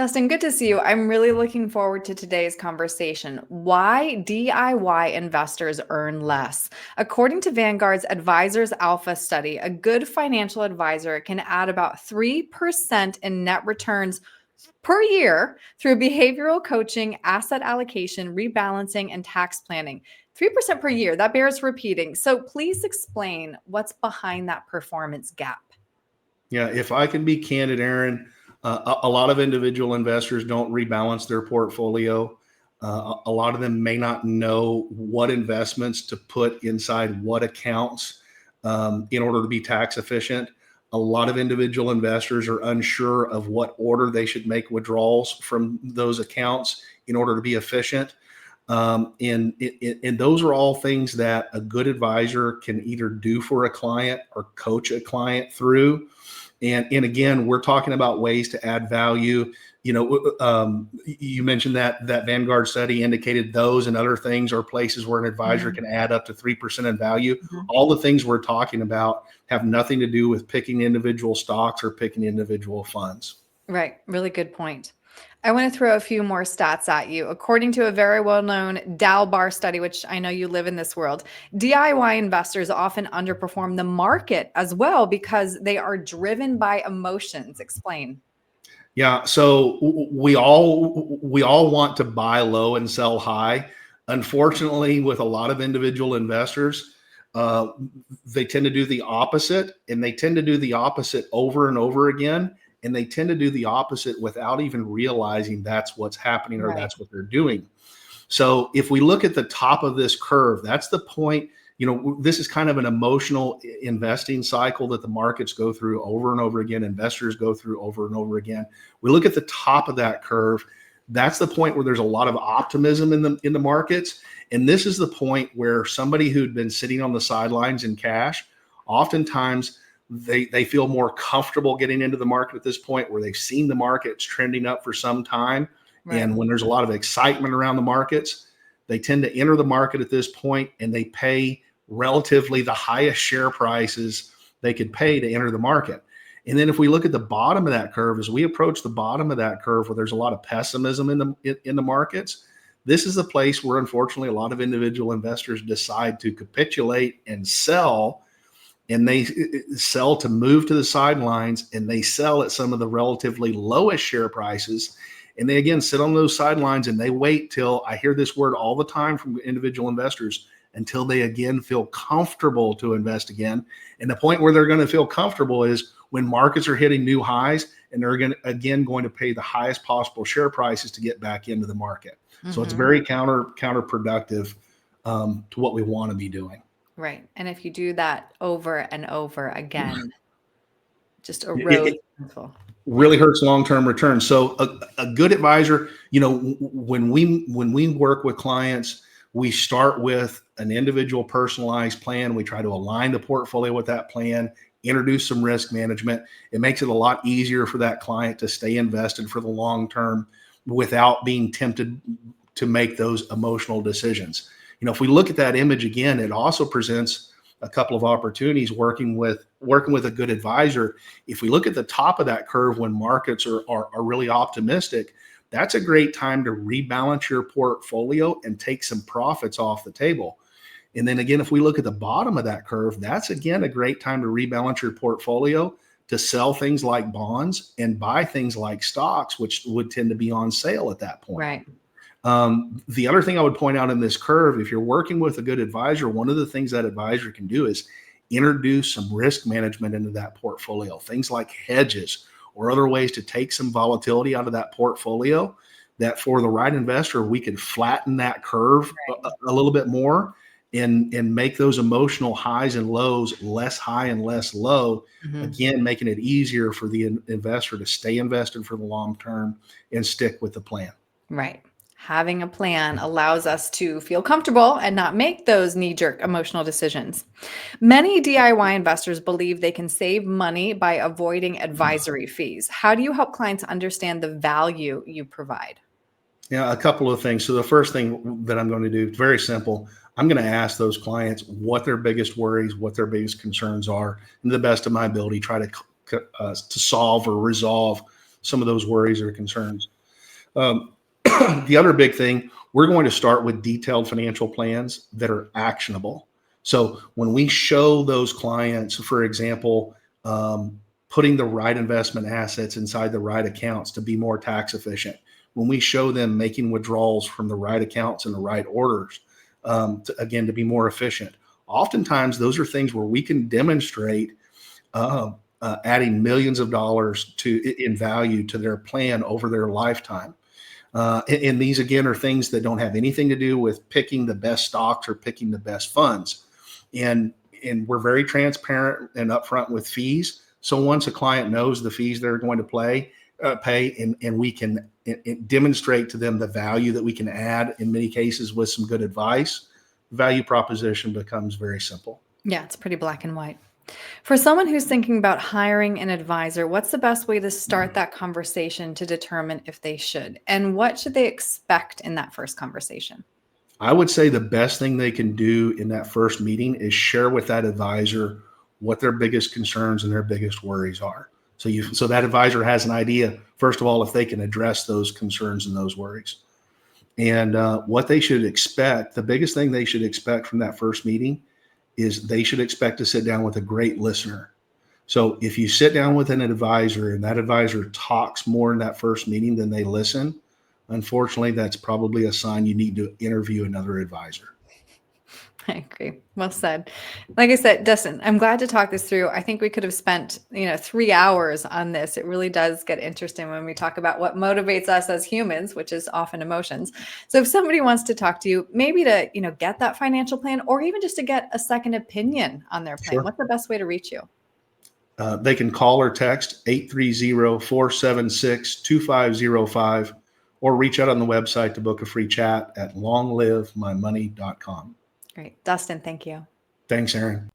Dustin, good to see you. I'm really looking forward to today's conversation. Why DIY investors earn less? According to Vanguard's Advisors Alpha study, a good financial advisor can add about 3% in net returns per year through behavioral coaching, asset allocation, rebalancing, and tax planning. 3% per year, that bears repeating. So please explain what's behind that performance gap. Yeah, if I can be candid, Aaron, a lot of individual investors don't rebalance their portfolio. A lot of them may not know what investments to put inside what accounts in order to be tax efficient. A lot of individual investors are unsure of what order they should make withdrawals from those accounts in order to be efficient. And those are all things that a good advisor can either do for a client or coach a client through. And again, we're talking about ways to add value. You mentioned that Vanguard study indicated those and other things are places where an advisor can add up to 3% in value. All the things we're talking about have nothing to do with picking individual stocks or picking individual funds. Right. Really good point. I want to throw a few more stats at you. According to a very well-known Dalbar study, which I know you live in this world, DIY investors often underperform the market as well because they are driven by emotions. Explain. Yeah, so we all want to buy low and sell high. Unfortunately, with a lot of individual investors, they tend to do the opposite, and they tend to do the opposite over and over again. And they tend to do the opposite without even realizing that's what's happening or that's what they're doing. So if we look at the top of this curve, that's the point. This is kind of an emotional investing cycle that the markets go through over and over again. Investors go through over and over again. We look at the top of that curve. That's the point where there's a lot of optimism in the markets. And this is the point where somebody who'd been sitting on the sidelines in cash, oftentimes they feel more comfortable getting into the market at this point where they've seen the markets trending up for some time. Right. And when there's a lot of excitement around the markets, they tend to enter the market at this point and they pay relatively the highest share prices they could pay to enter the market. And then if we look at the bottom of that curve, as we approach the bottom of that curve where there's a lot of pessimism in the markets, this is the place where unfortunately a lot of individual investors decide to capitulate and sell. And they sell to move to the sidelines, and they sell at some of the relatively lowest share prices. And they, again, sit on those sidelines and they wait till, I hear this word all the time from individual investors, until they again feel comfortable to invest again. And the point where they're going to feel comfortable is when markets are hitting new highs and they're going to pay the highest possible share prices to get back into the market. So it's very counterproductive to what we want to be doing. Right. And if you do that over and over again, just erodes. Really hurts long-term returns. So a good advisor, when we work with clients, we start with an individual personalized plan. We try to align the portfolio with that plan, introduce some risk management. It makes it a lot easier for that client to stay invested for the long term without being tempted to make those emotional decisions. If we look at that image again, it also presents a couple of opportunities working with a good advisor. If we look at the top of that curve when markets are really optimistic, that's a great time to rebalance your portfolio and take some profits off the table. And then again, if we look at the bottom of that curve, that's again a great time to rebalance your portfolio, to sell things like bonds and buy things like stocks, which would tend to be on sale at that point. Right. The other thing I would point out in this curve, if you're working with a good advisor, one of the things that advisor can do is introduce some risk management into that portfolio, things like hedges or other ways to take some volatility out of that portfolio, that for the right investor, we could flatten that curve a little bit more and make those emotional highs and lows less high and less low, again, making it easier for the investor to stay invested for the long term and stick with the plan. Right. Having a plan allows us to feel comfortable and not make those knee-jerk emotional decisions. Many DIY investors believe they can save money by avoiding advisory fees. How do you help clients understand the value you provide? Yeah, a couple of things. So the first thing that I'm going to do, very simple. I'm going to ask those clients what their biggest worries, what their biggest concerns are, and to the best of my ability, try to solve or resolve some of those worries or concerns. Um, the other big thing, we're going to start with detailed financial plans that are actionable. So when we show those clients, for example, putting the right investment assets inside the right accounts to be more tax efficient, when we show them making withdrawals from the right accounts in the right orders, to be more efficient, oftentimes those are things where we can demonstrate adding millions of dollars in value to their plan over their lifetime. And these, again, are things that don't have anything to do with picking the best stocks or picking the best funds. And we're very transparent and upfront with fees. So once a client knows the fees they're going to pay, and we can demonstrate to them the value that we can add in many cases with some good advice, value proposition becomes very simple. Yeah, it's pretty black and white. For someone who's thinking about hiring an advisor, what's the best way to start that conversation to determine if they should? And what should they expect in that first conversation? I would say the best thing they can do in that first meeting is share with that advisor what their biggest concerns and their biggest worries are. So that advisor has an idea, first of all, if they can address those concerns and those worries. And what they should expect, the biggest thing they should expect from that first meeting is they should expect to sit down with a great listener. So if you sit down with an advisor and that advisor talks more in that first meeting than they listen, unfortunately, that's probably a sign you need to interview another advisor. I agree. Well said. Like I said, Dustin, I'm glad to talk this through. I think we could have spent, 3 hours on this. It really does get interesting when we talk about what motivates us as humans, which is often emotions. So if somebody wants to talk to you, maybe to, get that financial plan, or even just to get a second opinion on their plan, Sure. what's the best way to reach you? They can call or text 830-476-2505 or reach out on the website to book a free chat at longlivemymoney.com. Great. Dustin, thank you. Thanks, Aaron.